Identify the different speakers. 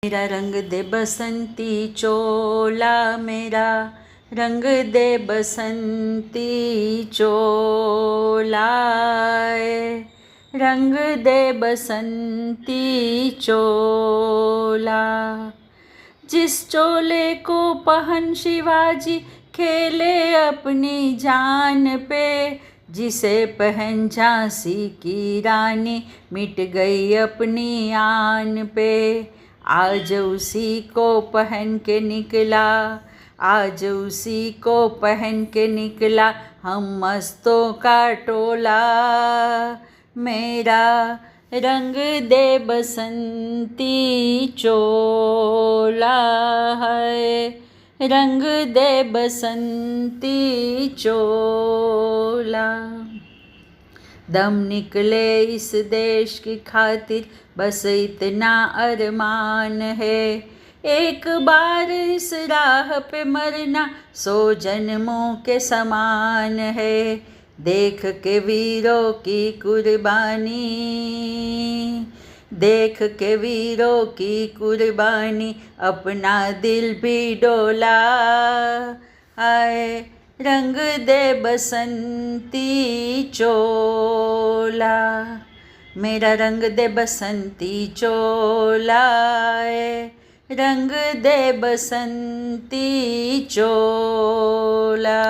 Speaker 1: मेरा रंग दे बसंती चोला, मेरा रंग दे बसंती चोला, रंग दे बसंती चोला। जिस चोले को पहन शिवाजी खेले अपनी जान पे, जिसे पहन झांसी की रानी मिट गई अपनी आन पे। आज उसी को पहन के निकला, आज उसी को पहन के निकला हम मस्तों का टोला। मेरा रंग दे बसंती चोला है, रंग दे बसंती चोला। दम निकले इस देश की खातिर बस इतना अरमान है, एक बार इस राह पे मरना 100 जन्मों के समान है। देख के वीरों की कुर्बानी, देख के वीरों की कुर्बानी अपना दिल भी डोला। आए रंग दे बसंती चोला, मेरा रंग दे बसंती चोला, रंग दे बसंती चोला।